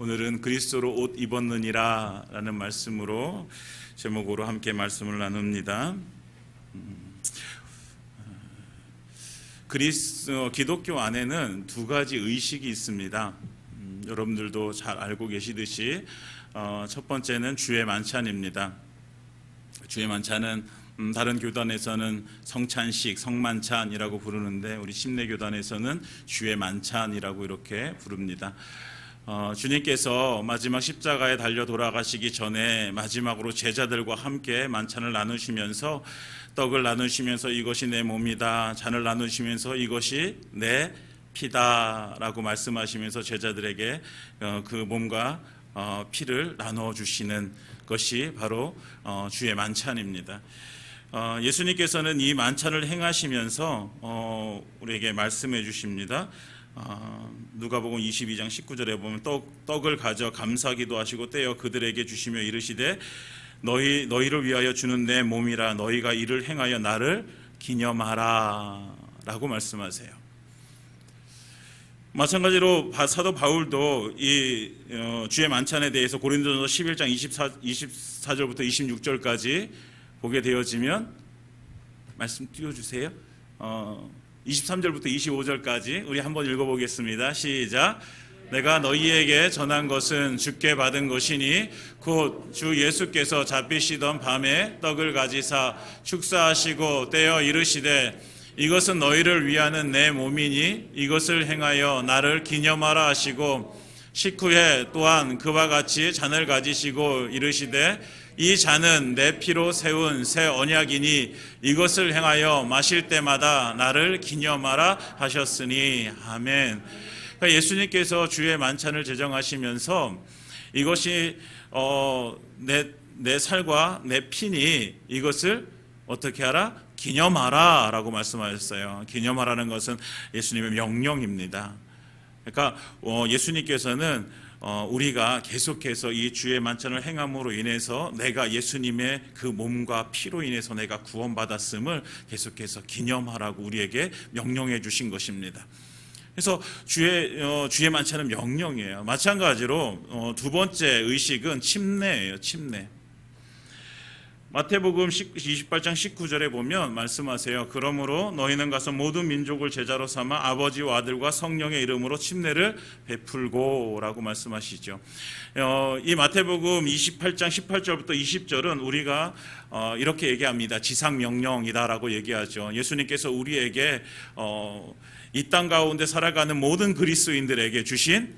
오늘은 그리스도로 옷 입었느니라 라는 말씀으로 제목으로 함께 말씀을 나눕니다. 기독교 안에는 두 가지 의식이 있습니다. 여러분들도 잘 알고 계시듯이 첫 번째는 주의 만찬입니다. 주의 만찬은 다른 교단에서는 성찬식, 성만찬이라고 부르는데 우리 침례교단에서는 주의 만찬이라고 이렇게 부릅니다. 주님께서 마지막 십자가에 달려 돌아가시기 전에 마지막으로 제자들과 함께 만찬을 나누시면서 떡을 나누시면서 이것이 내 몸이다, 잔을 나누시면서 이것이 내 피다라고 말씀하시면서 제자들에게 그 몸과 피를 나누어 주시는 것이 바로 주의 만찬입니다. 예수님께서는 이 만찬을 행하시면서 우리에게 말씀해 주십니다. 누가복음 22장 19절에 보면 떡을 가져 감사기도 하시고 떼어 그들에게 주시며 이르시되 너희를 위하여 주는 내 몸이라, 너희가 이를 행하여 나를 기념하라 라고 말씀하세요. 마찬가지로 사도 바울도 이 주의 만찬에 대해서 고린도전서 11장 24절부터 26절까지 보게 되어지면 말씀 띄워주세요. 23절부터 25절까지 우리 한번 읽어보겠습니다. 시작. 내가 너희에게 전한 것은 주께 받은 것이니 곧 주 예수께서 잡히시던 밤에 떡을 가지사 축사하시고 떼어 이르시되 이것은 너희를 위하는 내 몸이니 이것을 행하여 나를 기념하라 하시고 식후에 또한 그와 같이 잔을 가지시고 이르시되 이 잔은 내 피로 세운 새 언약이니 이것을 행하여 마실 때마다 나를 기념하라 하셨으니 아멘. 그러니까 예수님께서 주의 만찬을 제정하시면서 이것이 내 살과 내 피니 이것을 어떻게 하라? 기념하라 라고 말씀하셨어요. 기념하라는 것은 예수님의 명령입니다. 그러니까 예수님께서는 우리가 계속해서 이 주의 만찬을 행함으로 인해서 내가 예수님의 그 몸과 피로 인해서 내가 구원받았음을 계속해서 기념하라고 우리에게 명령해 주신 것입니다. 그래서 주의 만찬은 명령이에요. 마찬가지로 두 번째 의식은 침례예요. 침례. 마태복음 28장 19절에 보면 말씀하세요. 그러므로 너희는 가서 모든 민족을 제자로 삼아 아버지와 아들과 성령의 이름으로 침례를 베풀고 라고 말씀하시죠. 이 마태복음 28장 18절부터 20절은 우리가 이렇게 얘기합니다. 지상명령이다라고 얘기하죠. 예수님께서 우리에게 이 땅 가운데 살아가는 모든 그리스도인들에게 주신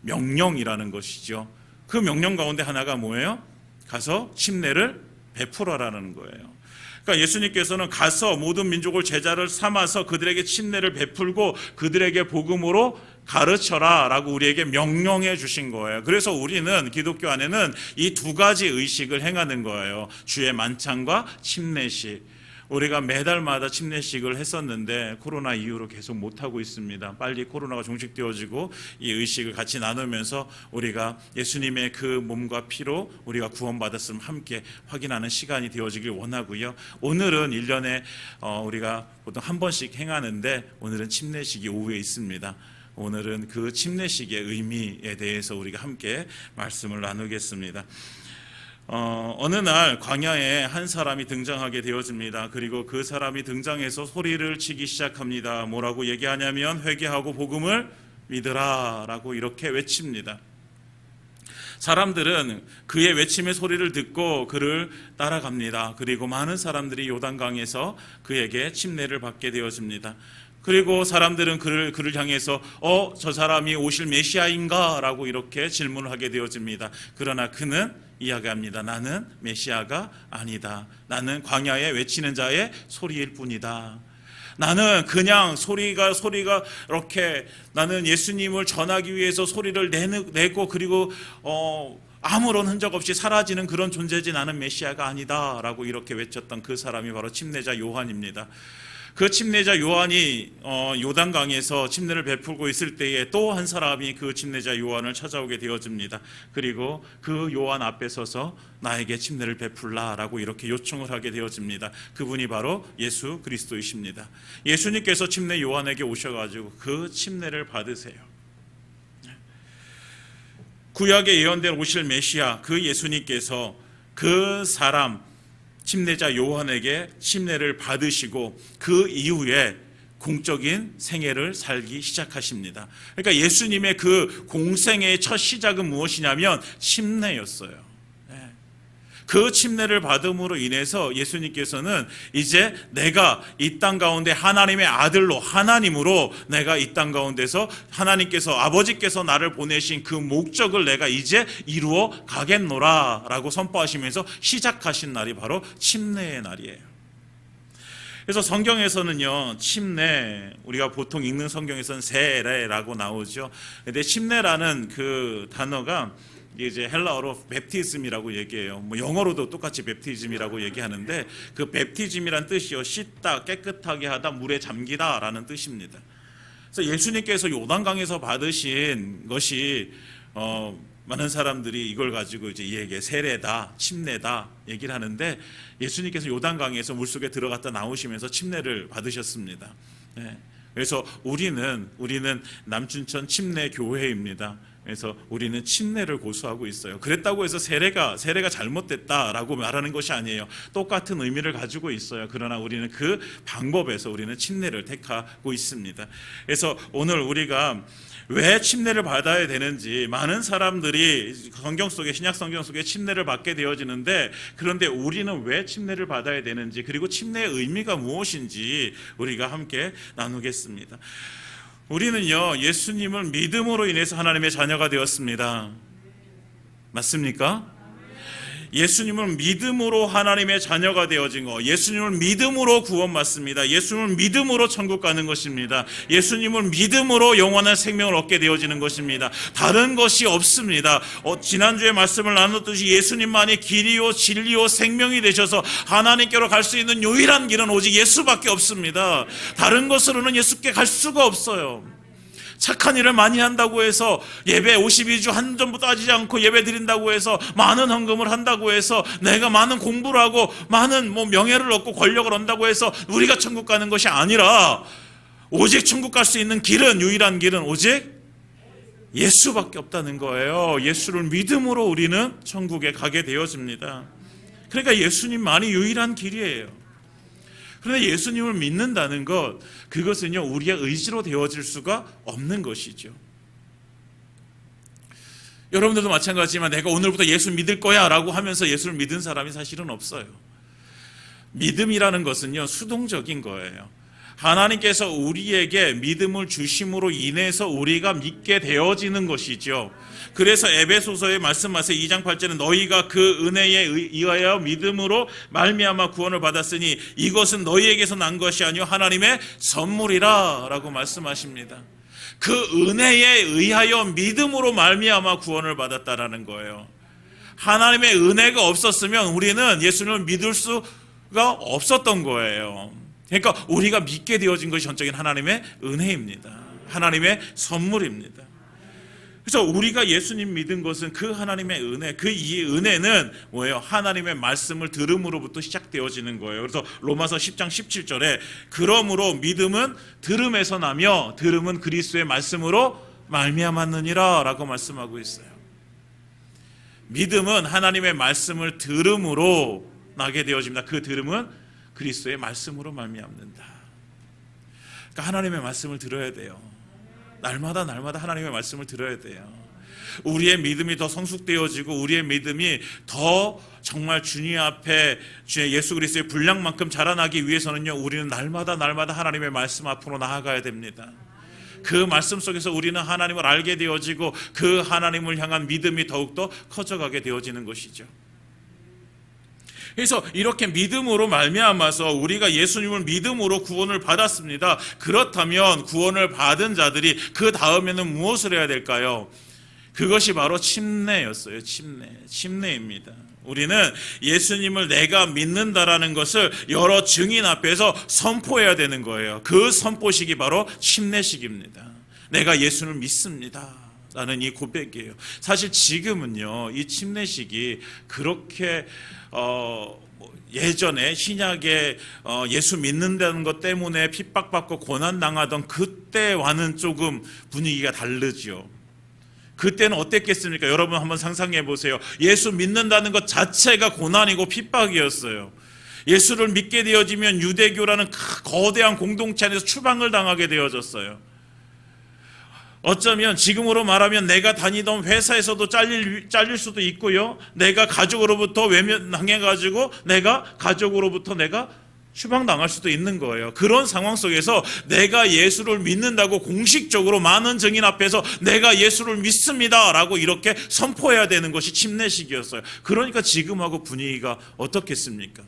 명령이라는 것이죠. 그 명령 가운데 하나가 뭐예요? 가서 침례를 베풀어라는 거예요. 그러니까 예수님께서는 가서 모든 민족을 제자를 삼아서 그들에게 침례를 베풀고 그들에게 복음으로 가르쳐라 라고 우리에게 명령해 주신 거예요. 그래서 우리는 기독교 안에는 이 두 가지 의식을 행하는 거예요. 주의 만찬과 침례식. 우리가 매달마다 침례식을 했었는데 코로나 이후로 계속 못하고 있습니다. 빨리 코로나가 종식되어지고 이 의식을 같이 나누면서 우리가 예수님의 그 몸과 피로 우리가 구원받았음을 함께 확인하는 시간이 되어지길 원하고요. 오늘은 1년에 우리가 보통 한 번씩 행하는데 오늘은 침례식이 오후에 있습니다. 오늘은 그 침례식의 의미에 대해서 우리가 함께 말씀을 나누겠습니다. 어느 날 광야에 한 사람이 등장하게 되어집니다. 그리고 그 사람이 등장해서 소리를 치기 시작합니다. 뭐라고 얘기하냐면 회개하고 복음을 믿으라 라고 이렇게 외칩니다. 사람들은 그의 외침의 소리를 듣고 그를 따라갑니다. 그리고 많은 사람들이 요단강에서 그에게 침례를 받게 되어집니다. 그리고 사람들은 그를 향해서 저 사람이 오실 메시아인가? 라고 이렇게 질문을 하게 되어집니다. 그러나 그는 이야기합니다. 나는 메시아가 아니다. 나는 광야에 외치는 자의 소리일 뿐이다. 나는 그냥 소리가 이렇게 나는 예수님을 전하기 위해서 소리를 내고 그리고 아무런 흔적 없이 사라지는 그런 존재지 나는 메시아가 아니다 라고 이렇게 외쳤던 그 사람이 바로 침례자 요한입니다. 그 침례자 요한이 요단강에서 침례를 베풀고 있을 때에 또 한 사람이 그 침례자 요한을 찾아오게 되어집니다. 그리고 그 요한 앞에 서서 나에게 침례를 베풀라라고 이렇게 요청을 하게 되어집니다. 그분이 바로 예수 그리스도이십니다. 예수님께서 침례 요한에게 오셔가지고 그 침례를 받으세요. 구약에 예언된 오실 메시아 그 예수님께서 그 사람 침례자 요한에게 침례를 받으시고 그 이후에 공적인 생애를 살기 시작하십니다. 그러니까 예수님의 그 공생애의 첫 시작은 무엇이냐면 침례였어요. 그 침례를 받음으로 인해서 예수님께서는 이제 내가 이 땅 가운데 하나님의 아들로 하나님으로 내가 이 땅 가운데서 하나님께서 아버지께서 나를 보내신 그 목적을 내가 이제 이루어 가겠노라 라고 선포하시면서 시작하신 날이 바로 침례의 날이에요. 그래서 성경에서는요, 침례, 우리가 보통 읽는 성경에서는 세례라고 나오죠. 근데 침례라는 그 단어가 이제 헬라어로 베프티즘이라고 얘기해요. 뭐 영어로도 똑같이 베프티즘이라고 얘기하는데 그 베프티즘이란 뜻이요, 씻다, 깨끗하게 하다, 물에 잠기다라는 뜻입니다. 그래서 예수님께서 요단강에서 받으신 것이 많은 사람들이 이걸 가지고 이제 이에게 세례다, 침례다 얘기를 하는데 예수님께서 요단강에서 물속에 들어갔다 나오시면서 침례를 받으셨습니다. 네. 그래서 우리는 남춘천 침례 교회입니다. 그래서 우리는 침례를 고수하고 있어요. 그랬다고 해서 세례가 잘못됐다라고 말하는 것이 아니에요. 똑같은 의미를 가지고 있어요. 그러나 우리는 그 방법에서 우리는 침례를 택하고 있습니다. 그래서 오늘 우리가 왜 침례를 받아야 되는지, 많은 사람들이 성경 속에, 신약 성경 속에 침례를 받게 되어지는데, 그런데 우리는 왜 침례를 받아야 되는지, 그리고 침례의 의미가 무엇인지 우리가 함께 나누겠습니다. 우리는요, 예수님을 믿음으로 인해서 하나님의 자녀가 되었습니다. 맞습니까? 예수님을 믿음으로 하나님의 자녀가 되어진 것, 예수님을 믿음으로 구원받습니다. 예수님을 믿음으로 천국 가는 것입니다. 예수님을 믿음으로 영원한 생명을 얻게 되어지는 것입니다. 다른 것이 없습니다. 지난주에 말씀을 나눴듯이 예수님만이 길이요 진리요 생명이 되셔서 하나님께로 갈 수 있는 유일한 길은 오직 예수밖에 없습니다. 다른 것으로는 예수께 갈 수가 없어요. 착한 일을 많이 한다고 해서, 예배 52주 한 점도 따지지 않고 예배 드린다고 해서, 많은 헌금을 한다고 해서, 내가 많은 공부를 하고 많은 명예를 얻고 권력을 얻는다고 해서 우리가 천국 가는 것이 아니라, 오직 천국 갈 수 있는 길은, 유일한 길은 오직 예수밖에 없다는 거예요. 예수를 믿음으로 우리는 천국에 가게 되어집니다. 그러니까 예수님만이 유일한 길이에요. 그런데 예수님을 믿는다는 것, 그것은요, 우리의 의지로 되어질 수가 없는 것이죠. 여러분들도 마찬가지지만 내가 오늘부터 예수 믿을 거야 라고 하면서 예수를 믿은 사람이 사실은 없어요. 믿음이라는 것은요, 수동적인 거예요. 하나님께서 우리에게 믿음을 주심으로 인해서 우리가 믿게 되어지는 것이죠. 그래서 에베소서에 말씀하세요. 2장 8절에 너희가 그 은혜에 의하여 믿음으로 말미암아 구원을 받았으니 이것은 너희에게서 난 것이 아니요 하나님의 선물이라 라고 말씀하십니다. 그 은혜에 의하여 믿음으로 말미암아 구원을 받았다라는 거예요. 하나님의 은혜가 없었으면 우리는 예수님을 믿을 수가 없었던 거예요. 그러니까 우리가 믿게 되어진 것이 전적인 하나님의 은혜입니다. 하나님의 선물입니다. 그래서 우리가 예수님 믿은 것은 그 하나님의 은혜, 그 이 은혜는 뭐예요? 하나님의 말씀을 들음으로부터 시작되어지는 거예요. 그래서 로마서 10장 17절에 그러므로 믿음은 들음에서 나며 들음은 그리스도의 말씀으로 말미암았느니라 라고 말씀하고 있어요. 믿음은 하나님의 말씀을 들음으로 나게 되어집니다. 그 들음은 그리스도의 말씀으로 말미암는다. 그러니까 하나님의 말씀을 들어야 돼요. 날마다 하나님의 말씀을 들어야 돼요. 우리의 믿음이 더 성숙되어지고 우리의 믿음이 더 정말 주님 앞에 주의 예수 그리스도의 분량만큼 자라나기 위해서는요, 우리는 날마다 하나님의 말씀 앞으로 나아가야 됩니다. 그 말씀 속에서 우리는 하나님을 알게 되어지고 그 하나님을 향한 믿음이 더욱더 커져가게 되어지는 것이죠. 그래서 이렇게 믿음으로 말미암아서 우리가 예수님을 믿음으로 구원을 받았습니다. 그렇다면 구원을 받은 자들이 그 다음에는 무엇을 해야 될까요? 그것이 바로 침례였어요. 침례입니다. 우리는 예수님을 내가 믿는다라는 것을 여러 증인 앞에서 선포해야 되는 거예요. 그 선포식이 바로 침례식입니다. 내가 예수를 믿습니다 라는 이 고백이에요. 사실 지금은요, 이 침례식이 그렇게 예전에 신약에 예수 믿는다는 것 때문에 핍박받고 고난당하던 그때와는 조금 분위기가 다르죠. 그때는 어땠겠습니까? 여러분 한번 상상해 보세요. 예수 믿는다는 것 자체가 고난이고 핍박이었어요. 예수를 믿게 되어지면 유대교라는 거대한 공동체 안에서 추방을 당하게 되어졌어요. 어쩌면 지금으로 말하면 내가 다니던 회사에서도 잘릴 수도 있고요. 내가 가족으로부터 외면당해가지고 내가 가족으로부터 내가 추방당할 수도 있는 거예요. 그런 상황 속에서 내가 예수를 믿는다고 공식적으로 많은 증인 앞에서 내가 예수를 믿습니다 라고 이렇게 선포해야 되는 것이 침례식이었어요. 그러니까 지금하고 분위기가 어떻겠습니까?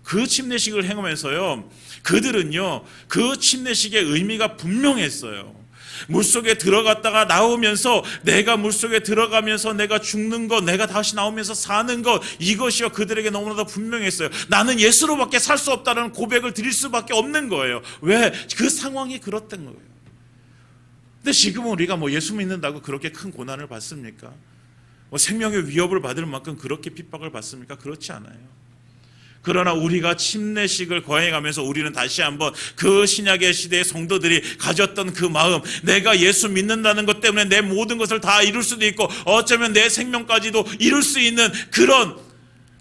그 침례식을 행하면서요, 그들은요 그 침례식의 의미가 분명했어요. 물속에 들어갔다가 나오면서 내가 물속에 들어가면서 내가 죽는 것, 내가 다시 나오면서 사는 것, 이것이요 그들에게 너무나도 분명했어요. 나는 예수로밖에 살 수 없다는 고백을 드릴 수밖에 없는 거예요. 왜? 그 상황이 그렇던 거예요. 근데 지금은 우리가 뭐 예수 믿는다고 그렇게 큰 고난을 받습니까? 뭐 생명의 위협을 받을 만큼 그렇게 핍박을 받습니까? 그렇지 않아요. 그러나 우리가 침례식을 거행하면서 우리는 다시 한번 그 신약의 시대의 성도들이 가졌던 그 마음, 내가 예수 믿는다는 것 때문에 내 모든 것을 다 이룰 수도 있고 어쩌면 내 생명까지도 이룰 수 있는 그런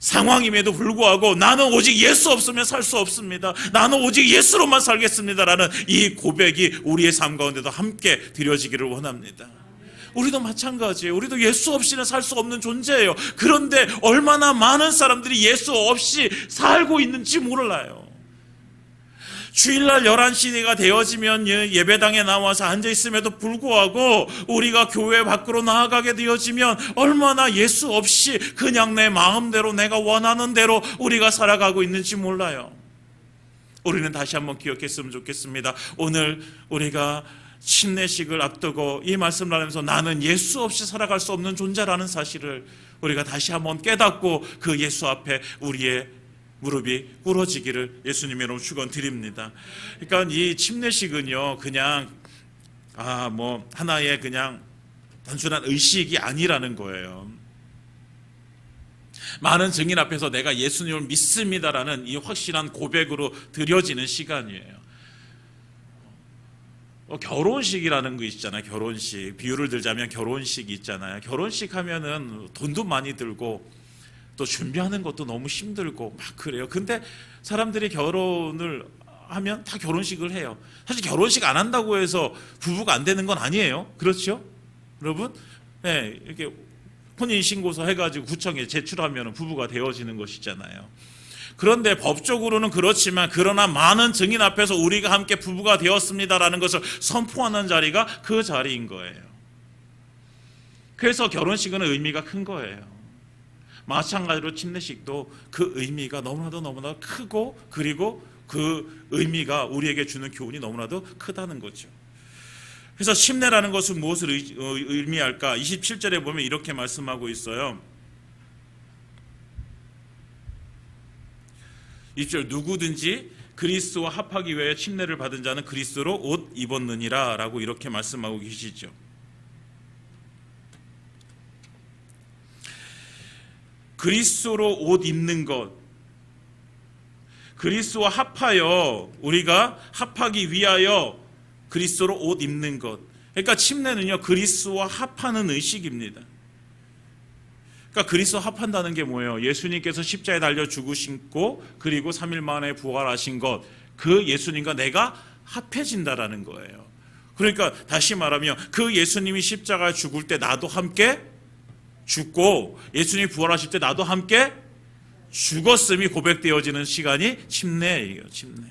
상황임에도 불구하고 나는 오직 예수 없으면 살 수 없습니다. 나는 오직 예수로만 살겠습니다라는 이 고백이 우리의 삶 가운데도 함께 드려지기를 원합니다. 우리도 마찬가지예요. 우리도 예수 없이는 살 수 없는 존재예요. 그런데 얼마나 많은 사람들이 예수 없이 살고 있는지 몰라요. 주일날 11시가 되어지면 예배당에 나와서 앉아있음에도 불구하고 우리가 교회 밖으로 나아가게 되어지면 얼마나 예수 없이 그냥 내 마음대로 내가 원하는 대로 우리가 살아가고 있는지 몰라요. 우리는 다시 한번 기억했으면 좋겠습니다. 오늘 우리가 침례식을 앞두고 이 말씀을 하면서 나는 예수 없이 살아갈 수 없는 존재라는 사실을 우리가 다시 한번 깨닫고 그 예수 앞에 우리의 무릎이 꿇어지기를 예수님의 이름으로 축원드립니다. 그러니까 이 침례식은요 그냥 뭐 하나의 그냥 단순한 의식이 아니라는 거예요. 많은 증인 앞에서 내가 예수님을 믿습니다라는 이 확실한 고백으로 드려지는 시간이에요. 결혼식이라는 거 있잖아요. 결혼식, 비유를 들자면 결혼식 있잖아요. 결혼식 하면은 돈도 많이 들고 또 준비하는 것도 너무 힘들고 막 그래요. 근데 사람들이 결혼을 하면 다 결혼식을 해요. 사실 결혼식 안 한다고 해서 부부가 안 되는 건 아니에요. 그렇죠? 여러분? 네, 이렇게 혼인신고서 해가지고 구청에 제출하면 부부가 되어지는 것이잖아요. 그런데 법적으로는 그렇지만 그러나 많은 증인 앞에서 우리가 함께 부부가 되었습니다라는 것을 선포하는 자리가 그 자리인 거예요. 그래서 결혼식은 의미가 큰 거예요. 마찬가지로 침례식도 그 의미가 너무나도 크고 그리고 그 의미가 우리에게 주는 교훈이 너무나도 크다는 거죠. 그래서 침례라는 것은 무엇을 의미할까? 27절에 보면 이렇게 말씀하고 있어요. 20절 누구든지 그리스도와 합하기 위하여 침례를 받은 자는 그리스도로 옷 입었느니라 라고 이렇게 말씀하고 계시죠. 그리스도로 옷 입는 것, 그리스도와 합하여 우리가 합하기 위하여 그리스도로 옷 입는 것. 그러니까 침례는요 그리스도와 합하는 의식입니다. 그러니까 그리스도 합한다는 게 뭐예요? 예수님께서 십자가에 달려 죽으시고 그리고 3일 만에 부활하신 것, 그 예수님과 내가 합해진다라는 거예요. 그러니까 다시 말하면 그 예수님이 십자가에 죽을 때 나도 함께 죽고 예수님이 부활하실 때 나도 함께 죽었음이 고백되어지는 시간이 침례예요. 침례.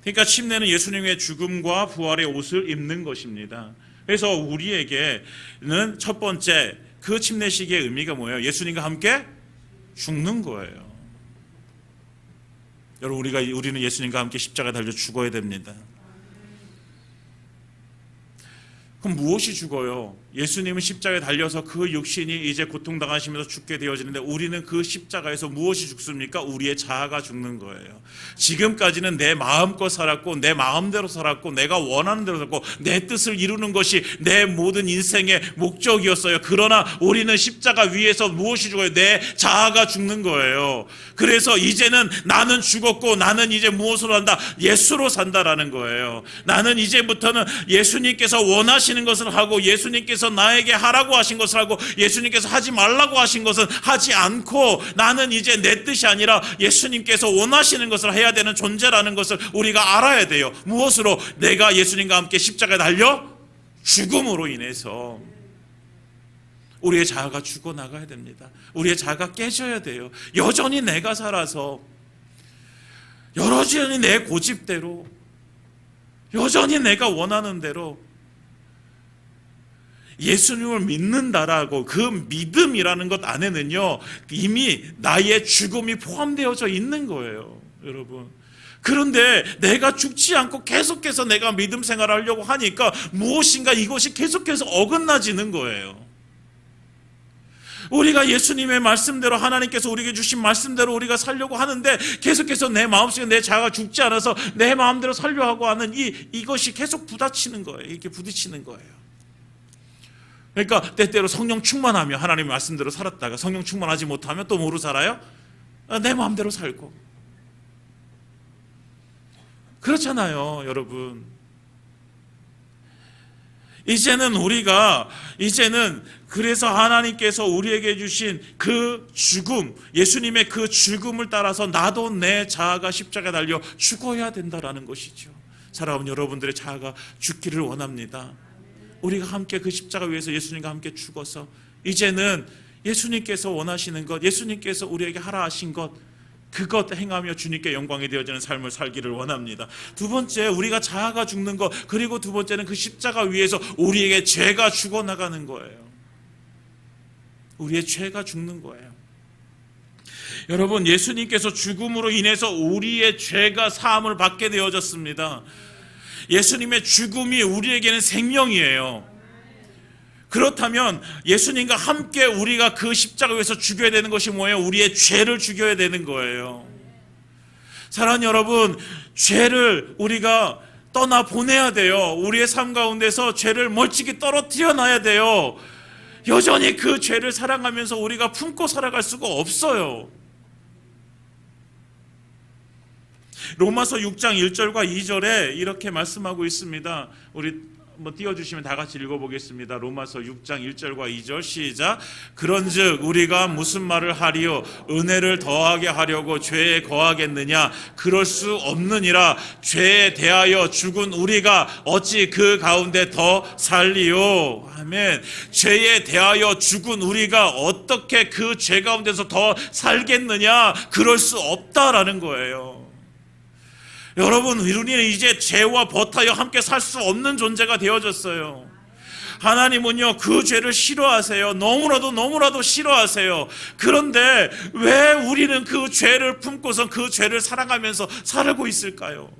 그러니까 침례는 예수님의 죽음과 부활의 옷을 입는 것입니다. 그래서 우리에게는 첫 번째 그 침례식의 의미가 뭐예요? 예수님과 함께 죽는 거예요. 여러분 우리는 예수님과 함께 십자가에 달려 죽어야 됩니다. 그럼 무엇이 죽어요? 예수님은 십자가에 달려서 그 육신이 이제 고통당하시면서 죽게 되어지는데 우리는 그 십자가에서 무엇이 죽습니까? 우리의 자아가 죽는 거예요. 지금까지는 내 마음껏 살았고 내 마음대로 살았고 내가 원하는 대로 살고 내 뜻을 이루는 것이 내 모든 인생의 목적이었어요. 그러나 우리는 십자가 위에서 무엇이 죽어요? 내 자아가 죽는 거예요. 그래서 이제는 나는 죽었고 나는 이제 무엇으로 산다? 예수로 산다라는 거예요. 나는 이제부터는 예수님께서 원하시는 것을 하고 예수님께서 나에게 하라고 하신 것을 하고 예수님께서 하지 말라고 하신 것은 하지 않고 나는 이제 내 뜻이 아니라 예수님께서 원하시는 것을 해야 되는 존재라는 것을 우리가 알아야 돼요. 무엇으로? 내가 예수님과 함께 십자가에 달려 죽음으로 인해서 우리의 자아가 죽어나가야 됩니다. 우리의 자아가 깨져야 돼요. 여전히 내가 살아서 여전히 내 고집대로 여전히 내가 원하는 대로 예수님을 믿는다라고 그 믿음이라는 것 안에는요 이미 나의 죽음이 포함되어져 있는 거예요, 여러분. 그런데 내가 죽지 않고 계속해서 내가 믿음 생활을 하려고 하니까 무엇인가 이것이 계속해서 어긋나지는 거예요. 우리가 예수님의 말씀대로 하나님께서 우리에게 주신 말씀대로 우리가 살려고 하는데 계속해서 내 마음속에 내 자아가 죽지 않아서 내 마음대로 살려고 하는 이것이 계속 부딪히는 거예요. 이렇게 부딪히는 거예요. 그러니까 때때로 성령 충만하며 하나님의 말씀대로 살았다가 성령 충만하지 못하면 또 뭐로 살아요? 내 마음대로 살고. 그렇잖아요, 여러분. 이제는 그래서 하나님께서 우리에게 주신 그 죽음, 예수님의 그 죽음을 따라서 나도 내 자아가 십자가에 달려 죽어야 된다라는 것이죠. 사랑하는 여러분들의 자아가 죽기를 원합니다. 우리가 함께 그 십자가 위에서 예수님과 함께 죽어서 이제는 예수님께서 원하시는 것, 예수님께서 우리에게 하라 하신 것, 그것 행하며 주님께 영광이 되어지는 삶을 살기를 원합니다. 두 번째, 우리가 자아가 죽는 것, 그리고 두 번째는 그 십자가 위에서 우리에게 죄가 죽어나가는 거예요. 우리의 죄가 죽는 거예요. 여러분, 예수님께서 죽음으로 인해서 우리의 죄가 사함을 받게 되어졌습니다. 예수님의 죽음이 우리에게는 생명이에요. 그렇다면 예수님과 함께 우리가 그 십자가 위에서 죽여야 되는 것이 뭐예요? 우리의 죄를 죽여야 되는 거예요. 사랑하는 여러분, 죄를 우리가 떠나보내야 돼요. 우리의 삶 가운데서 죄를 멀찍이 떨어뜨려 놔야 돼요. 여전히 그 죄를 사랑하면서 우리가 품고 살아갈 수가 없어요. 로마서 6장 1절과 2절에 이렇게 말씀하고 있습니다. 우리 한번 띄워주시면 다 같이 읽어보겠습니다. 로마서 6장 1절과 2절 시작. 그런즉 우리가 무슨 말을 하리요? 은혜를 더하게 하려고 죄에 거하겠느냐? 그럴 수 없느니라. 죄에 대하여 죽은 우리가 어찌 그 가운데 더 살리요? 아멘. 죄에 대하여 죽은 우리가 어떻게 그 죄 가운데서 더 살겠느냐? 그럴 수 없다라는 거예요. 여러분, 우리는 이제 죄와 버타여 함께 살 수 없는 존재가 되어졌어요. 하나님은요, 그 죄를 싫어하세요. 너무나도 싫어하세요. 그런데 왜 우리는 그 죄를 품고선 그 죄를 사랑하면서 살고 있을까요?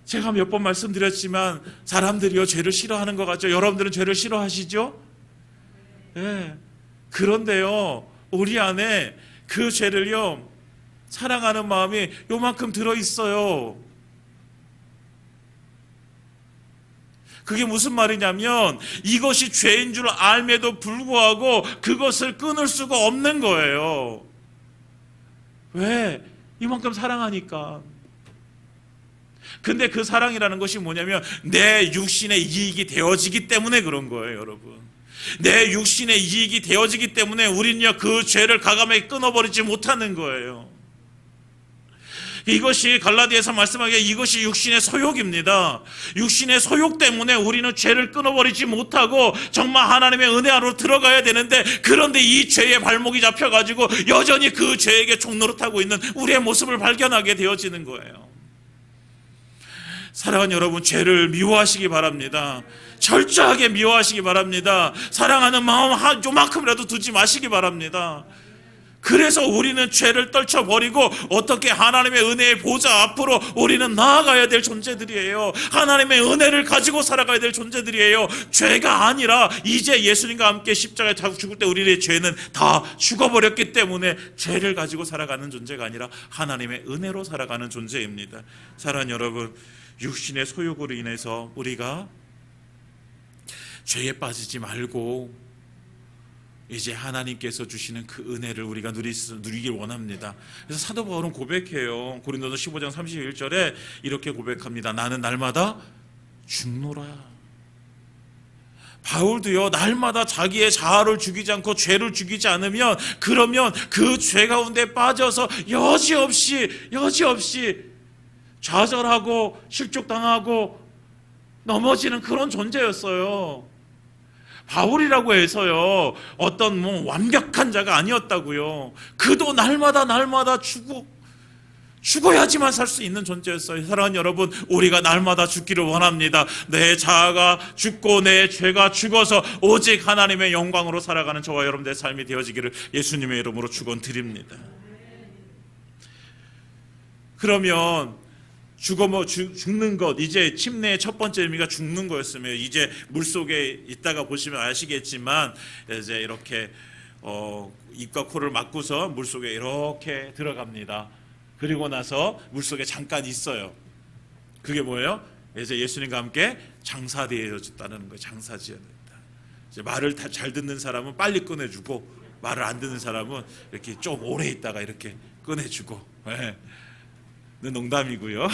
제가 몇 번 말씀드렸지만 사람들이요, 죄를 싫어하는 것 같죠? 여러분들은 죄를 싫어하시죠? 네. 그런데요, 우리 안에 그 죄를요, 사랑하는 마음이 요만큼 들어있어요. 그게 무슨 말이냐면 이것이 죄인 줄 알매도 불구하고 그것을 끊을 수가 없는 거예요. 왜? 이만큼 사랑하니까. 근데 그 사랑이라는 것이 뭐냐면 내 육신의 이익이 되어지기 때문에 그런 거예요, 여러분. 내 육신의 이익이 되어지기 때문에 우리는요, 그 죄를 과감하게 끊어버리지 못하는 거예요. 이것이 갈라디아서 말씀하기에 이것이 육신의 소욕입니다. 육신의 소욕 때문에 우리는 죄를 끊어버리지 못하고 정말 하나님의 은혜 안으로 들어가야 되는데, 그런데 이 죄의 발목이 잡혀가지고 여전히 그 죄에게 종노릇하고 있는 우리의 모습을 발견하게 되어지는 거예요. 사랑하는 여러분, 죄를 미워하시기 바랍니다. 철저하게 미워하시기 바랍니다. 사랑하는 마음 요만큼이라도 두지 마시기 바랍니다. 그래서 우리는 죄를 떨쳐버리고 어떻게 하나님의 은혜의 보좌 앞으로 우리는 나아가야 될 존재들이에요. 하나님의 은혜를 가지고 살아가야 될 존재들이에요. 죄가 아니라 이제 예수님과 함께 십자가에 죽을 때 우리의 죄는 다 죽어버렸기 때문에 죄를 가지고 살아가는 존재가 아니라 하나님의 은혜로 살아가는 존재입니다. 사랑하는 여러분, 육신의 소욕으로 인해서 우리가 죄에 빠지지 말고 이제 하나님께서 주시는 그 은혜를 우리가 누리길 원합니다. 그래서 사도 바울은 고백해요. 고린도서 15장 31절에 이렇게 고백합니다. 나는 날마다 죽노라. 바울도요, 날마다 자기의 자아를 죽이지 않고 죄를 죽이지 않으면, 그러면 그 죄 가운데 빠져서 여지없이 좌절하고 실족당하고 넘어지는 그런 존재였어요. 바울이라고 해서요, 어떤 완벽한 자가 아니었다고요. 그도 날마다 죽어야지만 살 수 있는 존재였어요. 사랑하는 여러분, 우리가 날마다 죽기를 원합니다. 내 자아가 죽고 내 죄가 죽어서 오직 하나님의 영광으로 살아가는 저와 여러분들의 삶이 되어지기를 예수님의 이름으로 축원드립니다. 그러면 죽는 것, 이제 침례의 첫 번째 의미가 죽는 거였으며, 이제 물속에 있다가 보시면 아시겠지만 이제 이렇게 입과 코를 막고서 물속에 이렇게 들어갑니다. 그리고 나서 물속에 잠깐 있어요. 그게 뭐예요? 이제 예수님과 함께 장사되어졌다는 거예요. 장사지어졌다. 이제 말을 잘 듣는 사람은 빨리 꺼내주고, 말을 안 듣는 사람은 이렇게 좀 오래 있다가 이렇게 꺼내주고. 네. 농담이고요.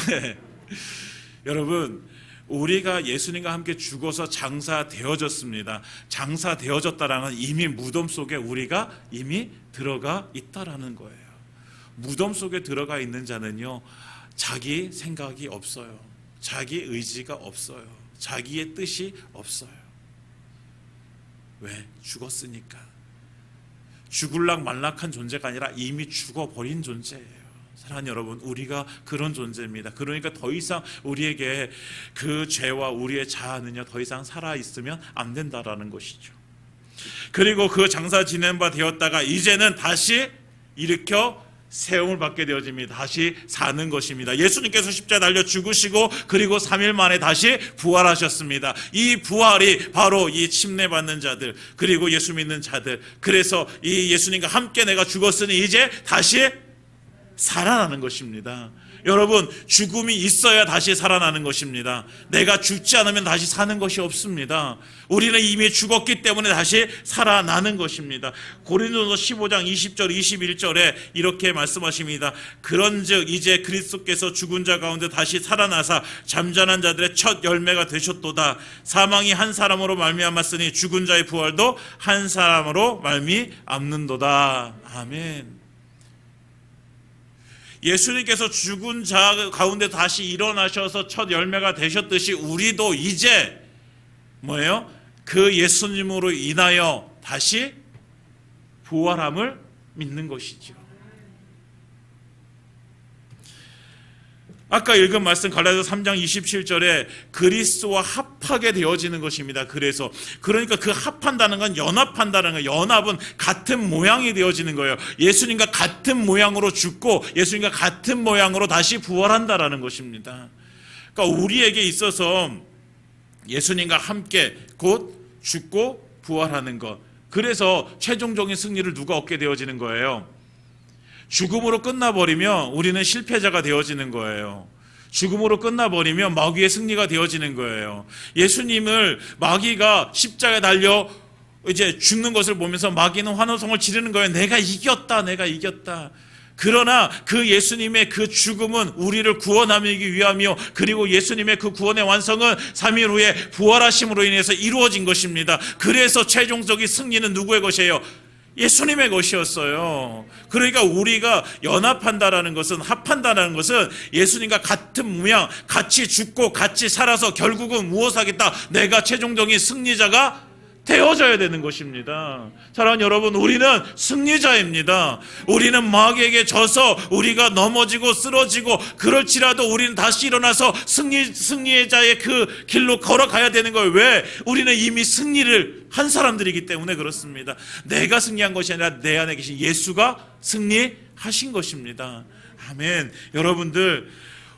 여러분, 우리가 예수님과 함께 죽어서 장사되어졌습니다. 장사되어졌다라는 이미 무덤 속에 우리가 이미 들어가 있다라는 거예요. 무덤 속에 들어가 있는 자는요, 자기 생각이 없어요. 자기 의지가 없어요. 자기의 뜻이 없어요. 왜? 죽었으니까. 죽을락 말락한 존재가 아니라 이미 죽어버린 존재예요. 사랑하는 여러분, 우리가 그런 존재입니다. 그러니까 더 이상 우리에게 그 죄와 우리의 자아는요, 더 이상 살아있으면 안 된다라는 것이죠. 그리고 그 장사 지낸 바 되었다가 이제는 다시 일으켜 세움을 받게 되어집니다. 다시 사는 것입니다. 예수님께서 십자가에 달려 죽으시고 그리고 3일 만에 다시 부활하셨습니다. 이 부활이 바로 이 침례받는 자들, 그리고 예수 믿는 자들, 그래서 이 예수님과 함께 내가 죽었으니 이제 다시 살아나는 것입니다. 여러분, 죽음이 있어야 다시 살아나는 것입니다. 내가 죽지 않으면 다시 사는 것이 없습니다. 우리는 이미 죽었기 때문에 다시 살아나는 것입니다. 고린도서 15장 20절 21절에 이렇게 말씀하십니다. 그런즉 이제 그리스도께서 죽은 자 가운데 다시 살아나사 잠자는 자들의 첫 열매가 되셨도다. 사망이 한 사람으로 말미암았으니 죽은 자의 부활도 한 사람으로 말미암는도다. 아멘. 예수님께서 죽은 자 가운데 다시 일어나셔서 첫 열매가 되셨듯이 우리도 이제 뭐예요? 그 예수님으로 인하여 다시 부활함을 믿는 것이죠. 아까 읽은 말씀 갈라디아서 3장 27절에 그리스도와 합하게 되어지는 것입니다. 그러니까 그 합한다는 건 연합한다는 거예요. 연합은 같은 모양이 되어지는 거예요. 예수님과 같은 모양으로 죽고 예수님과 같은 모양으로 다시 부활한다라는 것입니다. 그러니까 우리에게 있어서 예수님과 함께 곧 죽고 부활하는 것, 그래서 최종적인 승리를 누가 얻게 되어지는 거예요? 죽음으로 끝나버리면 우리는 실패자가 되어지는 거예요. 죽음으로 끝나버리면 마귀의 승리가 되어지는 거예요. 예수님을 마귀가 십자가에 달려 이제 죽는 것을 보면서 마귀는 환호성을 지르는 거예요. 내가 이겼다. 그러나 그 예수님의 그 죽음은 우리를 구원하기 위함이요, 그리고 예수님의 그 구원의 완성은 3일 후에 부활하심으로 인해서 이루어진 것입니다. 그래서 최종적인 승리는 누구의 것이에요? 예수님의 것이었어요. 그러니까 우리가 연합한다라는 것은, 합한다라는 것은 예수님과 같은 모양, 같이 죽고 같이 살아서 결국은 무엇 하겠다? 내가 최종적인 승리자가 되어져야 되는 것입니다. 사랑하는 여러분, 우리는 승리자입니다. 우리는 마귀에게 져서 우리가 넘어지고 쓰러지고 그럴지라도 우리는 다시 일어나서 승리의 자의 그 길로 걸어가야 되는 거예요. 왜? 우리는 이미 승리를 한 사람들이기 때문에 그렇습니다. 내가 승리한 것이 아니라 내 안에 계신 예수가 승리하신 것입니다. 아멘. 여러분들,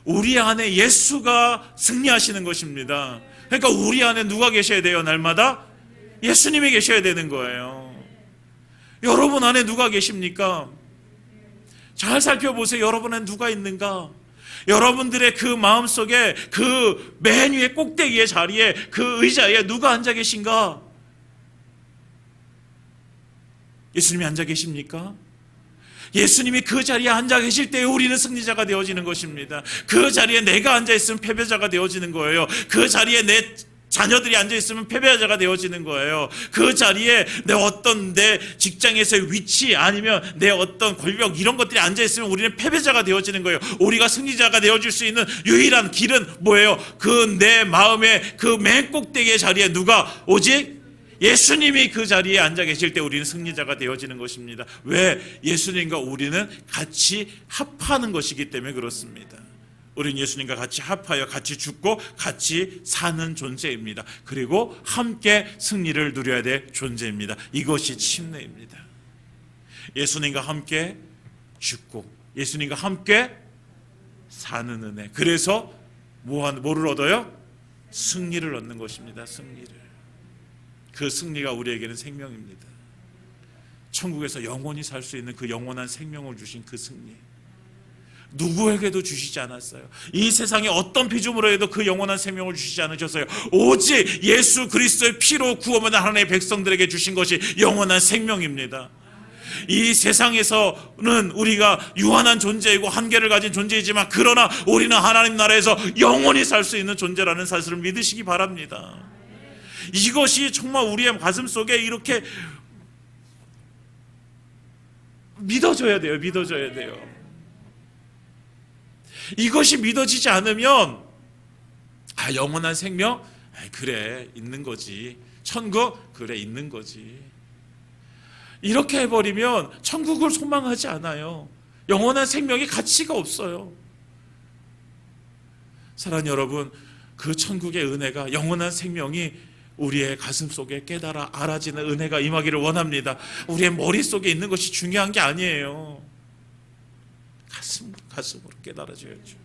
우리 안에 예수가 승리하시는 것입니다. 그러니까 우리 안에 누가 계셔야 돼요? 날마다 예수님이 계셔야 되는 거예요. 여러분 안에 누가 계십니까? 잘 살펴보세요. 여러분 안에 누가 있는가? 여러분들의 그 마음속에 그 맨 위에 꼭대기의 자리에 그 의자에 누가 앉아 계신가? 예수님이 앉아 계십니까? 예수님이 그 자리에 앉아 계실 때 우리는 승리자가 되어지는 것입니다. 그 자리에 내가 앉아 있으면 패배자가 되어지는 거예요. 그 자리에 내 자녀들이 앉아있으면 패배자가 되어지는 거예요. 그 자리에 내 직장에서의 위치 아니면 내 어떤 권력 이런 것들이 앉아있으면 우리는 패배자가 되어지는 거예요. 우리가 승리자가 되어질 수 있는 유일한 길은 뭐예요? 그 내 마음의 그 맨 꼭대기의 자리에 누가 오직 예수님이 그 자리에 앉아 계실 때 우리는 승리자가 되어지는 것입니다. 왜? 예수님과 우리는 같이 합하는 것이기 때문에 그렇습니다. 우리는 예수님과 같이 합하여 같이 죽고 같이 사는 존재입니다. 그리고 함께 승리를 누려야 될 존재입니다. 이것이 침례입니다. 예수님과 함께 죽고 예수님과 함께 사는 은혜. 그래서 뭐를 얻어요? 승리를 얻는 것입니다. 승리를. 그 승리가 우리에게는 생명입니다. 천국에서 영원히 살 수 있는 그 영원한 생명을 주신 그 승리. 누구에게도 주시지 않았어요. 이 세상에 어떤 피조물로 해도 그 영원한 생명을 주시지 않으셨어요. 오직 예수 그리스도의 피로 구원받은 하나님의 백성들에게 주신 것이 영원한 생명입니다. 이 세상에서는 우리가 유한한 존재이고 한계를 가진 존재이지만 그러나 우리는 하나님 나라에서 영원히 살 수 있는 존재라는 사실을 믿으시기 바랍니다. 이것이 정말 우리의 가슴 속에 이렇게 믿어져야 돼요. 믿어져야 돼요. 이것이 믿어지지 않으면 영원한 생명? 그래 있는 거지. 천국? 그래 있는 거지. 이렇게 해버리면 천국을 소망하지 않아요. 영원한 생명이 가치가 없어요. 사랑하는 여러분, 그 천국의 은혜가 영원한 생명이 우리의 가슴 속에 깨달아 알아지는 은혜가 임하기를 원합니다. 우리의 머릿속에 있는 것이 중요한 게 아니에요. 가슴으로 깨달아져야죠.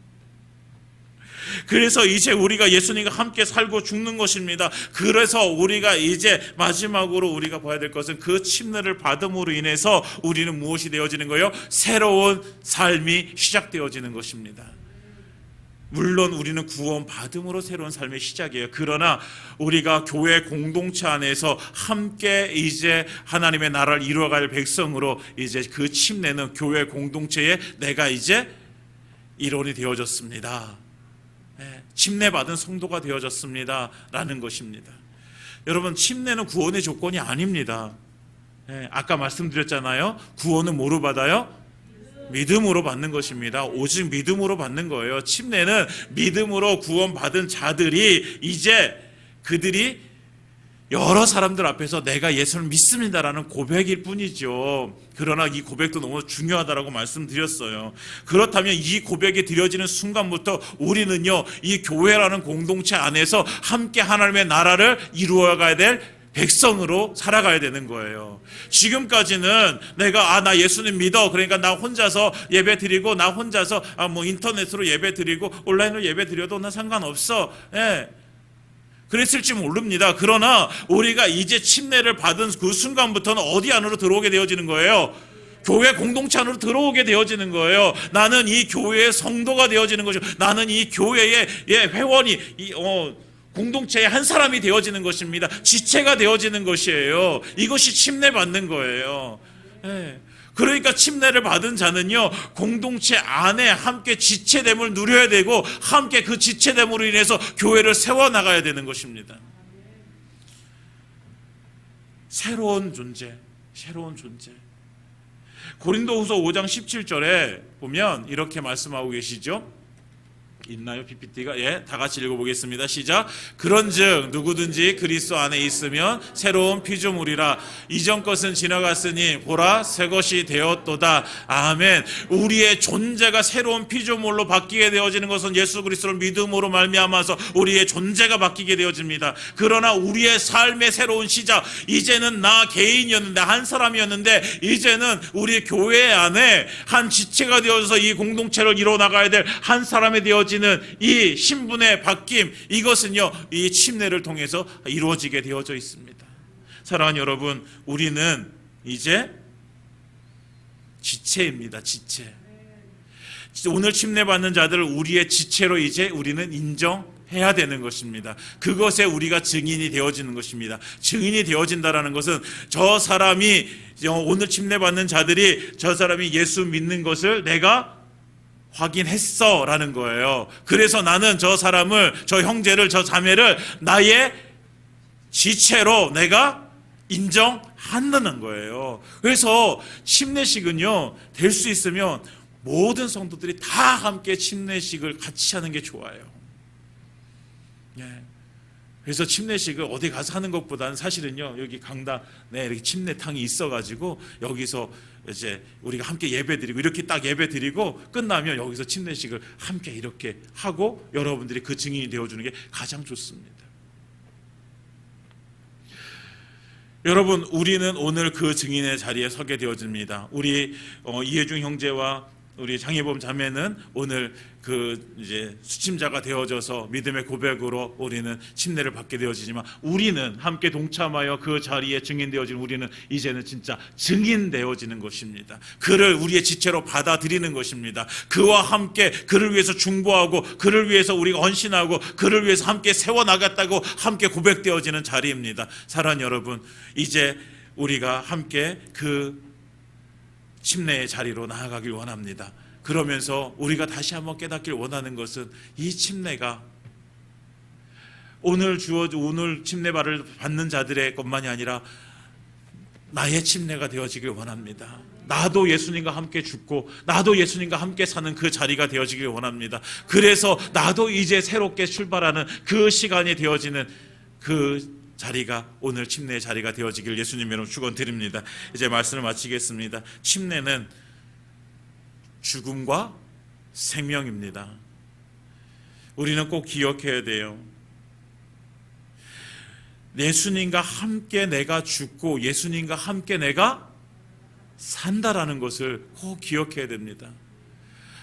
그래서 이제 우리가 예수님과 함께 살고 죽는 것입니다. 그래서 우리가 이제 마지막으로 우리가 봐야 될 것은 그 침례를 받음으로 인해서 우리는 무엇이 되어지는 거예요? 새로운 삶이 시작되어지는 것입니다. 물론 우리는 구원 받음으로 새로운 삶의 시작이에요. 그러나 우리가 교회 공동체 안에서 함께 이제 하나님의 나라를 이루어갈 백성으로 이제 그 침례는 교회 공동체에 내가 이제 일원이 되어졌습니다. 침례받은 성도가 되어졌습니다. 라는 것입니다. 여러분, 침례는 구원의 조건이 아닙니다. 아까 말씀드렸잖아요. 구원은 뭐로 받아요? 믿음으로 받는 것입니다. 오직 믿음으로 받는 거예요. 침례는 믿음으로 구원받은 자들이 이제 그들이 여러 사람들 앞에서 내가 예수를 믿습니다라는 고백일 뿐이죠. 그러나 이 고백도 너무 중요하다라고 말씀드렸어요. 그렇다면 이 고백이 드려지는 순간부터 우리는요, 이 교회라는 공동체 안에서 함께 하나님의 나라를 이루어가야 될 백성으로 살아가야 되는 거예요. 지금까지는 내가 나 예수님 믿어, 그러니까 나 혼자서 예배 드리고 나 혼자서 인터넷으로 예배 드리고 온라인으로 예배 드려도 나 상관없어. 그랬을지 모릅니다. 그러나 우리가 이제 침례를 받은 그 순간부터는 어디 안으로 들어오게 되어지는 거예요? 교회 공동체 안으로 들어오게 되어지는 거예요. 나는 이 교회의 성도가 되어지는 것이고 나는 이 교회의 회원이 공동체의 한 사람이 되어지는 것입니다. 지체가 되어지는 것이에요. 이것이 침례 받는 거예요. 그러니까 침례를 받은 자는요, 공동체 안에 함께 지체됨을 누려야 되고 함께 그 지체됨으로 인해서 교회를 세워나가야 되는 것입니다. 새로운 존재. 고린도후서 5장 17절에 보면 이렇게 말씀하고 계시죠. 있나요? PPT가? 예, 다 같이 읽어보겠습니다. 시작. 그런즉 누구든지 그리스도 안에 있으면 새로운 피조물이라. 이전 것은 지나갔으니 보라 새 것이 되었도다. 아멘. 우리의 존재가 새로운 피조물로 바뀌게 되어지는 것은 예수 그리스도를 믿음으로 말미암아서 우리의 존재가 바뀌게 되어집니다. 그러나 우리의 삶의 새로운 시작, 이제는 나 개인이었는데, 한 사람이었는데, 이제는 우리 교회 안에 한 지체가 되어서 이 공동체를 이뤄나가야 될 한 사람이 되어지는 이 신분의 바뀜, 이것은요 이 침례를 통해서 이루어지게 되어져 있습니다. 사랑하는 여러분, 우리는 이제 지체입니다. 지체. 오늘 침례받는 자들을 우리의 지체로 이제 우리는 인정해야 되는 것입니다. 그것에 우리가 증인이 되어지는 것입니다. 증인이 되어진다라는 것은 저 사람이, 오늘 침례받는 자들이 저 사람이 예수 믿는 것을 내가 확인했어 라는 거예요. 그래서 나는 저 사람을, 저 형제를, 저 자매를 나의 지체로 내가 인정한다는 거예요. 그래서 침례식은요, 될 수 있으면 모든 성도들이 다 함께 침례식을 같이 하는 게 좋아요. 예. 그래서 침례식을 어디 가서 하는 것보다는 사실은요, 여기 강당에 이렇게 침례탕이 있어가지고 여기서 이제 우리가 함께 예배드리고, 이렇게 딱 예배드리고 끝나면 여기서 침례식을 함께 이렇게 하고 여러분들이 그 증인이 되어주는 게 가장 좋습니다. 여러분, 우리는 오늘 그 증인의 자리에 서게 되어집니다. 우리 이혜중 형제와 우리 장혜범 자매는 오늘 그 이제 수침자가 되어져서 믿음의 고백으로 우리는 침례를 받게 되어지지만, 우리는 함께 동참하여 그 자리에 증인되어지는 우리는 이제는 진짜 증인되어지는 것입니다. 그를 우리의 지체로 받아들이는 것입니다. 그와 함께 그를 위해서 중보하고, 그를 위해서 우리가 헌신하고, 그를 위해서 함께 세워나갔다고 함께 고백되어지는 자리입니다. 사랑하는 여러분, 이제 우리가 함께 그 침례의 자리로 나아가길 원합니다. 그러면서 우리가 다시 한번 깨닫길 원하는 것은, 이 침례가 오늘 침례를 받는 자들의 것만이 아니라 나의 침례가 되어지길 원합니다. 나도 예수님과 함께 죽고 나도 예수님과 함께 사는 그 자리가 되어지길 원합니다. 그래서 나도 이제 새롭게 출발하는 그 시간이 되어지는 그 자리가 오늘 침례의 자리가 되어지길 예수님 이름으로 축원드립니다. 이제 말씀을 마치겠습니다. 침례는 죽음과 생명입니다. 우리는 꼭 기억해야 돼요. 예수님과 함께 내가 죽고 예수님과 함께 내가 산다라는 것을 꼭 기억해야 됩니다.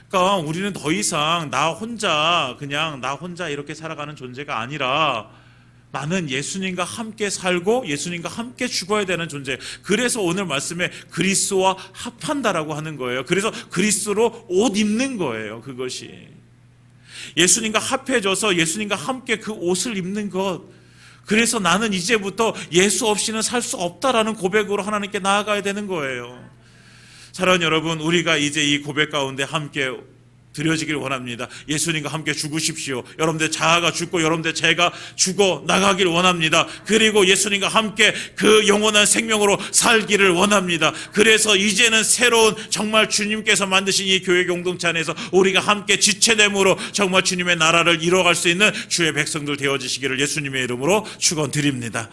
그러니까 우리는 더 이상 나 혼자 이렇게 살아가는 존재가 아니라, 나는 예수님과 함께 살고 예수님과 함께 죽어야 되는 존재. 그래서 오늘 말씀에 그리스도와 합한다라고 하는 거예요. 그래서 그리스도로 옷 입는 거예요. 그것이 예수님과 합해져서 예수님과 함께 그 옷을 입는 것. 그래서 나는 이제부터 예수 없이는 살 수 없다라는 고백으로 하나님께 나아가야 되는 거예요. 사랑하는 여러분, 우리가 이제 이 고백 가운데 함께 드려지길 원합니다. 예수님과 함께 죽으십시오. 여러분들 자아가 죽고 여러분들 죄가 죽어 나가길 원합니다. 그리고 예수님과 함께 그 영원한 생명으로 살기를 원합니다. 그래서 이제는 새로운, 정말 주님께서 만드신 이 교회 공동체 안에서 우리가 함께 지체됨으로 정말 주님의 나라를 이뤄갈 수 있는 주의 백성들 되어지시기를 예수님의 이름으로 축원드립니다.